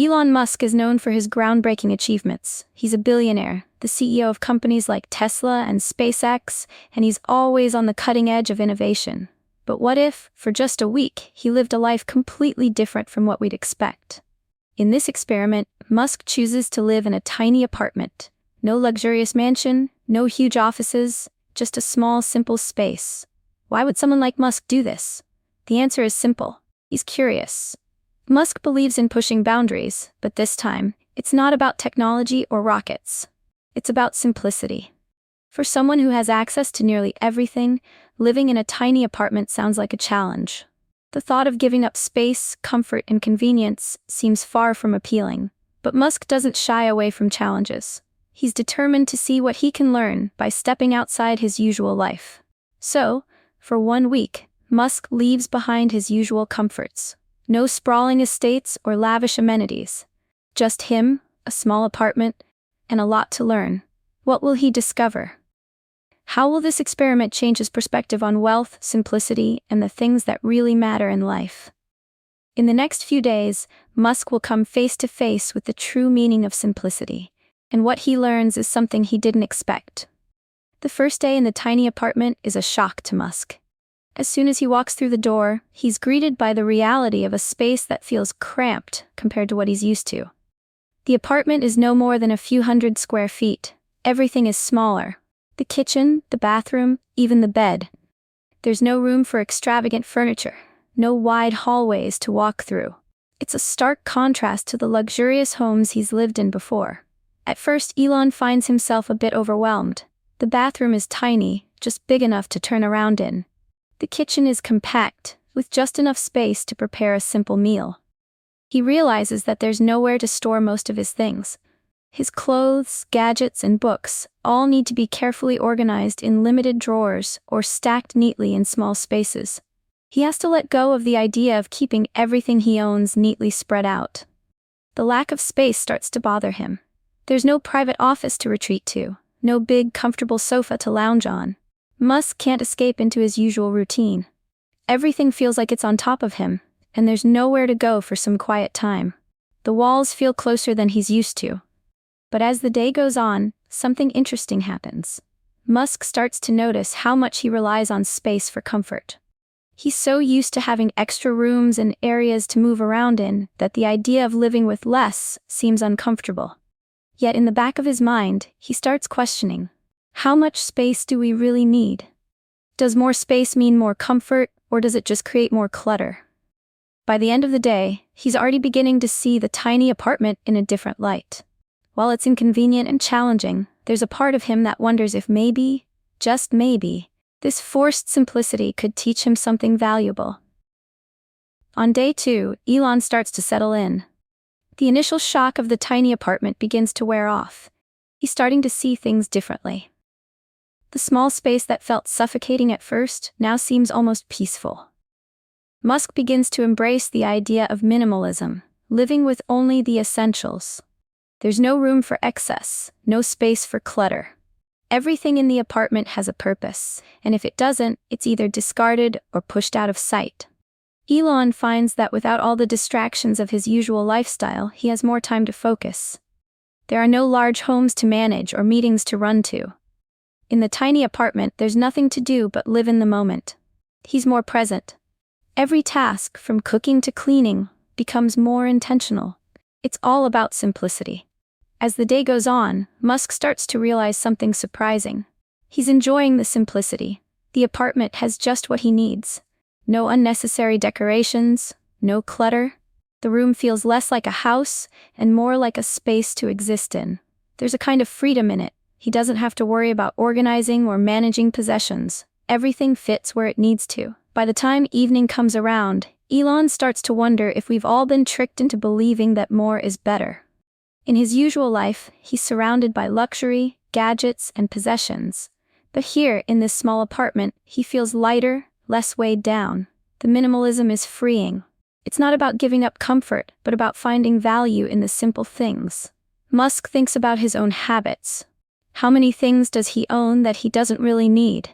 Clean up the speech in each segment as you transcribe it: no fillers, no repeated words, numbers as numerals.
Elon Musk is known for his groundbreaking achievements. He's a billionaire, the CEO of companies like Tesla and SpaceX, and he's always on the cutting edge of innovation. But what if, for just a week, he lived a life completely different from what we'd expect? In this experiment, Musk chooses to live in a tiny apartment. No luxurious mansion, no huge offices, just a small, simple space. Why would someone like Musk do this? The answer is simple. He's curious. Musk believes in pushing boundaries, but this time, it's not about technology or rockets. It's about simplicity. For someone who has access to nearly everything, living in a tiny apartment sounds like a challenge. The thought of giving up space, comfort, and convenience seems far from appealing. But Musk doesn't shy away from challenges. He's determined to see what he can learn by stepping outside his usual life. So, for 1 week, Musk leaves behind his usual comforts. No sprawling estates or lavish amenities. Just him, a small apartment, and a lot to learn. What will he discover? How will this experiment change his perspective on wealth, simplicity, and the things that really matter in life? In the next few days, Musk will come face to face with the true meaning of simplicity, and what he learns is something he didn't expect. The first day in the tiny apartment is a shock to Musk. As soon as he walks through the door, he's greeted by the reality of a space that feels cramped compared to what he's used to. The apartment is no more than a few hundred square feet. Everything is smaller. The kitchen, the bathroom, even the bed. There's no room for extravagant furniture, no wide hallways to walk through. It's a stark contrast to the luxurious homes he's lived in before. At first, Elon finds himself a bit overwhelmed. The bathroom is tiny, just big enough to turn around in. The kitchen is compact, with just enough space to prepare a simple meal. He realizes that there's nowhere to store most of his things. His clothes, gadgets, and books all need to be carefully organized in limited drawers or stacked neatly in small spaces. He has to let go of the idea of keeping everything he owns neatly spread out. The lack of space starts to bother him. There's no private office to retreat to, no big, comfortable sofa to lounge on. Musk can't escape into his usual routine. Everything feels like it's on top of him, and there's nowhere to go for some quiet time. The walls feel closer than he's used to. But as the day goes on, something interesting happens. Musk starts to notice how much he relies on space for comfort. He's so used to having extra rooms and areas to move around in that the idea of living with less seems uncomfortable. Yet in the back of his mind, he starts questioning, how much space do we really need? Does more space mean more comfort, or does it just create more clutter? By the end of the day, he's already beginning to see the tiny apartment in a different light. While it's inconvenient and challenging, there's a part of him that wonders if maybe, just maybe, this forced simplicity could teach him something valuable. On day 2, Elon starts to settle in. The initial shock of the tiny apartment begins to wear off. He's starting to see things differently. The small space that felt suffocating at first now seems almost peaceful. Musk begins to embrace the idea of minimalism, living with only the essentials. There's no room for excess, no space for clutter. Everything in the apartment has a purpose, and if it doesn't, it's either discarded or pushed out of sight. Elon finds that without all the distractions of his usual lifestyle, he has more time to focus. There are no large homes to manage or meetings to run to. In the tiny apartment, there's nothing to do but live in the moment. He's more present. Every task, from cooking to cleaning, becomes more intentional. It's all about simplicity. As the day goes on, Musk starts to realize something surprising. He's enjoying the simplicity. The apartment has just what he needs. No unnecessary decorations, no clutter. The room feels less like a house and more like a space to exist in. There's a kind of freedom in it. He doesn't have to worry about organizing or managing possessions. Everything fits where it needs to. By the time evening comes around, Elon starts to wonder if we've all been tricked into believing that more is better. In his usual life, he's surrounded by luxury, gadgets, and possessions. But here, in this small apartment, he feels lighter, less weighed down. The minimalism is freeing. It's not about giving up comfort, but about finding value in the simple things. Musk thinks about his own habits. How many things does he own that he doesn't really need?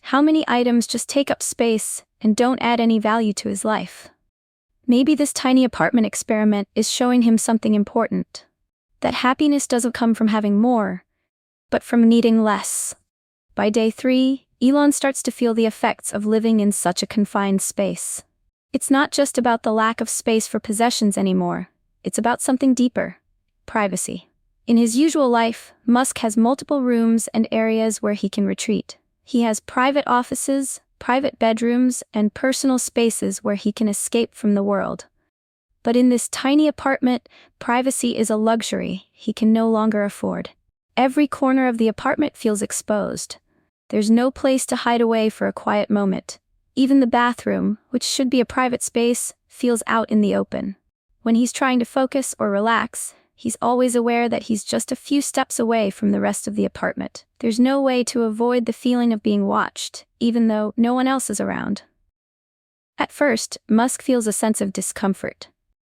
How many items just take up space and don't add any value to his life? Maybe this tiny apartment experiment is showing him something important. That happiness doesn't come from having more, but from needing less. By day 3, Elon starts to feel the effects of living in such a confined space. It's not just about the lack of space for possessions anymore, it's about something deeper: privacy. In his usual life, Musk has multiple rooms and areas where he can retreat. He has private offices, private bedrooms, and personal spaces where he can escape from the world. But in this tiny apartment, privacy is a luxury he can no longer afford. Every corner of the apartment feels exposed. There's no place to hide away for a quiet moment. Even the bathroom, which should be a private space, feels out in the open. When he's trying to focus or relax, he's always aware that he's just a few steps away from the rest of the apartment. There's no way to avoid the feeling of being watched, even though no one else is around. At first, Musk feels a sense of discomfort.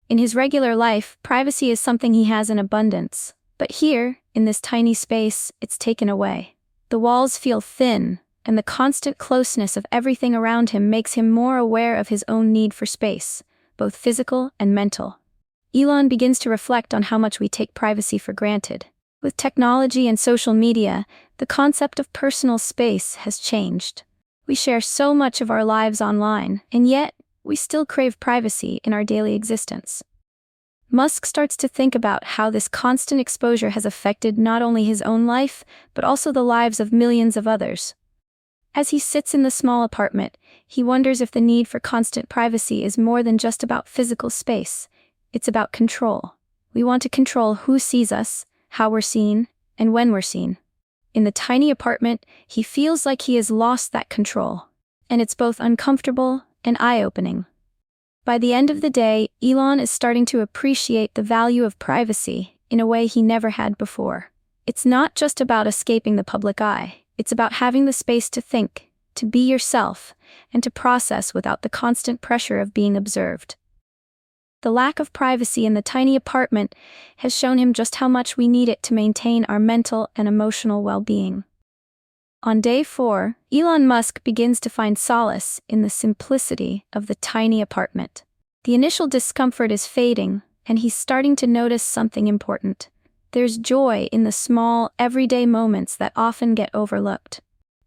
In his regular life, privacy is something he has in abundance. But here, in this tiny space, it's taken away. The walls feel thin, and the constant closeness of everything around him makes him more aware of his own need for space, both physical and mental. Elon begins to reflect on how much we take privacy for granted. With technology and social media, the concept of personal space has changed. We share so much of our lives online, and yet, we still crave privacy in our daily existence. Musk starts to think about how this constant exposure has affected not only his own life, but also the lives of millions of others. As he sits in the small apartment, he wonders if the need for constant privacy is more than just about physical space. It's about control. We want to control who sees us, how we're seen, and when we're seen. In the tiny apartment, he feels like he has lost that control. And it's both uncomfortable and eye-opening. By the end of the day, Elon is starting to appreciate the value of privacy in a way he never had before. It's not just about escaping the public eye. It's about having the space to think, to be yourself, and to process without the constant pressure of being observed. The lack of privacy in the tiny apartment has shown him just how much we need it to maintain our mental and emotional well-being. On day 4, Elon Musk begins to find solace in the simplicity of the tiny apartment. The initial discomfort is fading, and he's starting to notice something important. There's joy in the small, everyday moments that often get overlooked.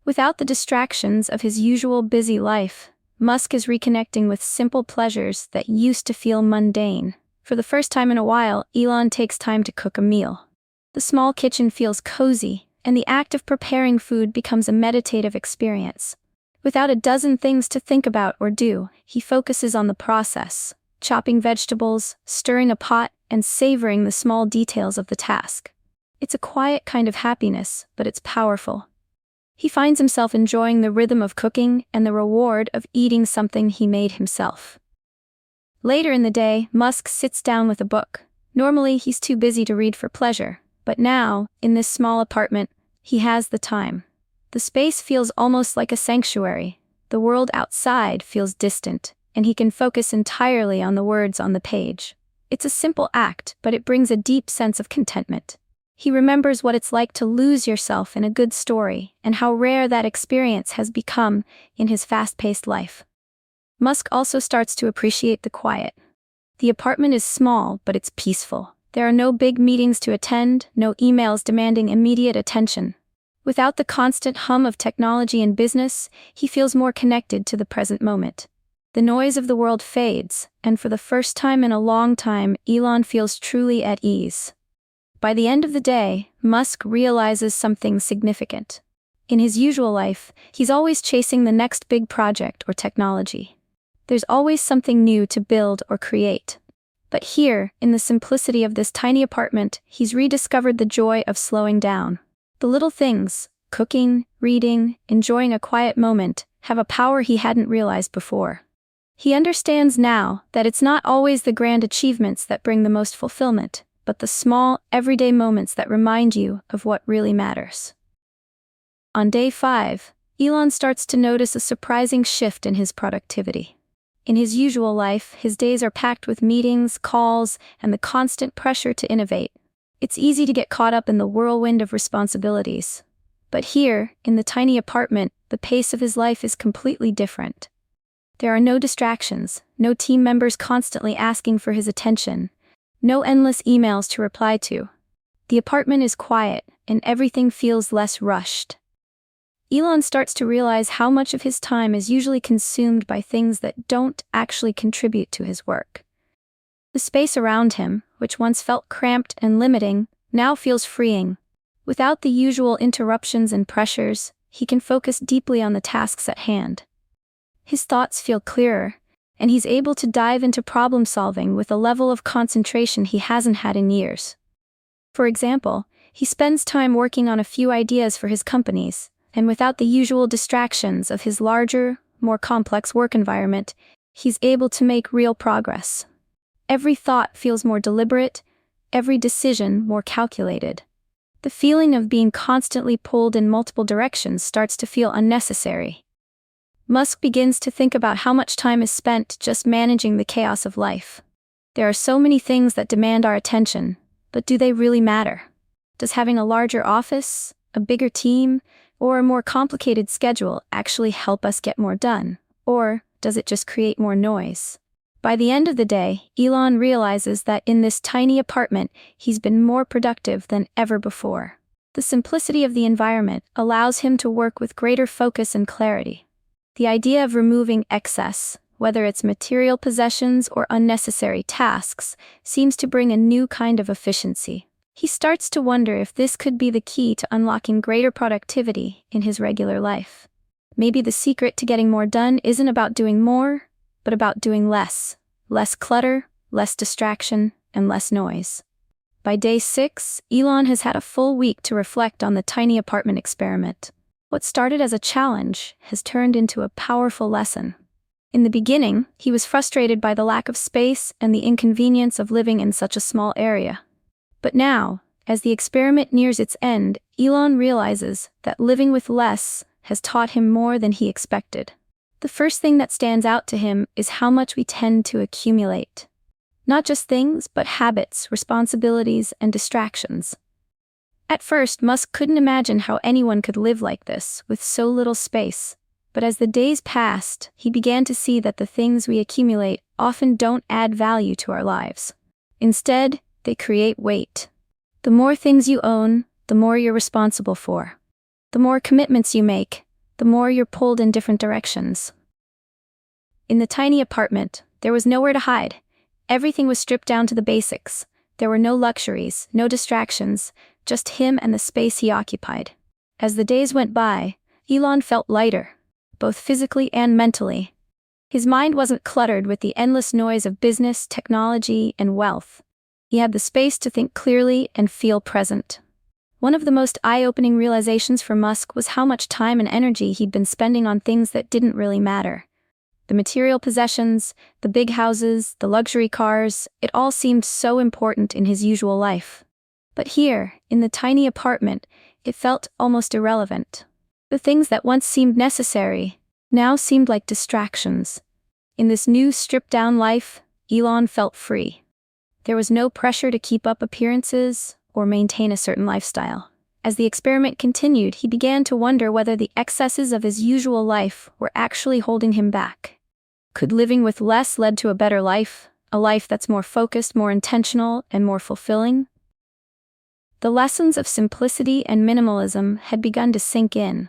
Without the distractions of his usual busy life, Musk is reconnecting with simple pleasures that used to feel mundane. For the first time in a while, Elon takes time to cook a meal. The small kitchen feels cozy, and the act of preparing food becomes a meditative experience. Without a dozen things to think about or do, he focuses on the process, chopping vegetables, stirring a pot, and savoring the small details of the task. It's a quiet kind of happiness, but it's powerful. He finds himself enjoying the rhythm of cooking and the reward of eating something he made himself. Later in the day, Musk sits down with a book. Normally, he's too busy to read for pleasure, but now, in this small apartment, he has the time. The space feels almost like a sanctuary. The world outside feels distant, and he can focus entirely on the words on the page. It's a simple act, but it brings a deep sense of contentment. He remembers what it's like to lose yourself in a good story, and how rare that experience has become in his fast-paced life. Musk also starts to appreciate the quiet. The apartment is small, but it's peaceful. There are no big meetings to attend, no emails demanding immediate attention. Without the constant hum of technology and business, he feels more connected to the present moment. The noise of the world fades, and for the first time in a long time, Elon feels truly at ease. By the end of the day, Musk realizes something significant. In his usual life, he's always chasing the next big project or technology. There's always something new to build or create. But here, in the simplicity of this tiny apartment, he's rediscovered the joy of slowing down. The little things, cooking, reading, enjoying a quiet moment, have a power he hadn't realized before. He understands now that it's not always the grand achievements that bring the most fulfillment, but the small, everyday moments that remind you of what really matters. On day 5, Elon starts to notice a surprising shift in his productivity. In his usual life, his days are packed with meetings, calls, and the constant pressure to innovate. It's easy to get caught up in the whirlwind of responsibilities. But here, in the tiny apartment, the pace of his life is completely different. There are no distractions, no team members constantly asking for his attention, no endless emails to reply to. The apartment is quiet, and everything feels less rushed. Elon starts to realize how much of his time is usually consumed by things that don't actually contribute to his work. The space around him, which once felt cramped and limiting, now feels freeing. Without the usual interruptions and pressures, he can focus deeply on the tasks at hand. His thoughts feel clearer, and he's able to dive into problem solving with a level of concentration he hasn't had in years. For example, he spends time working on a few ideas for his companies, and without the usual distractions of his larger, more complex work environment, he's able to make real progress. Every thought feels more deliberate, every decision more calculated. The feeling of being constantly pulled in multiple directions starts to feel unnecessary. Musk begins to think about how much time is spent just managing the chaos of life. There are so many things that demand our attention, but do they really matter? Does having a larger office, a bigger team, or a more complicated schedule actually help us get more done? Or does it just create more noise? By the end of the day, Elon realizes that in this tiny apartment, he's been more productive than ever before. The simplicity of the environment allows him to work with greater focus and clarity. The idea of removing excess, whether it's material possessions or unnecessary tasks, seems to bring a new kind of efficiency. He starts to wonder if this could be the key to unlocking greater productivity in his regular life. Maybe the secret to getting more done isn't about doing more, but about doing less. Less clutter, less distraction, and less noise. By day 6, Elon has had a full week to reflect on the tiny apartment experiment. What started as a challenge has turned into a powerful lesson. In the beginning, he was frustrated by the lack of space and the inconvenience of living in such a small area. But now, as the experiment nears its end, Elon realizes that living with less has taught him more than he expected. The first thing that stands out to him is how much we tend to accumulate. Not just things, but habits, responsibilities, and distractions. At first, Musk couldn't imagine how anyone could live like this, with so little space. But as the days passed, he began to see that the things we accumulate often don't add value to our lives. Instead, they create weight. The more things you own, the more you're responsible for. The more commitments you make, the more you're pulled in different directions. In the tiny apartment, there was nowhere to hide. Everything was stripped down to the basics. There were no luxuries, no distractions, just him and the space he occupied. As the days went by, Elon felt lighter, both physically and mentally. His mind wasn't cluttered with the endless noise of business, technology, and wealth. He had the space to think clearly and feel present. One of the most eye-opening realizations for Musk was how much time and energy he'd been spending on things that didn't really matter. The material possessions, the big houses, the luxury cars, it all seemed so important in his usual life. But here, in the tiny apartment, it felt almost irrelevant. The things that once seemed necessary now seemed like distractions. In this new stripped-down life, Elon felt free. There was no pressure to keep up appearances or maintain a certain lifestyle. As the experiment continued, he began to wonder whether the excesses of his usual life were actually holding him back. Could living with less lead to a better life, a life that's more focused, more intentional, and more fulfilling? The lessons of simplicity and minimalism had begun to sink in.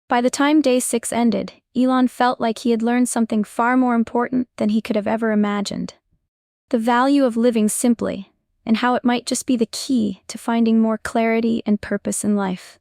By the time day 6 ended, Elon felt like he had learned something far more important than he could have ever imagined. The value of living simply, and how it might just be the key to finding more clarity and purpose in life.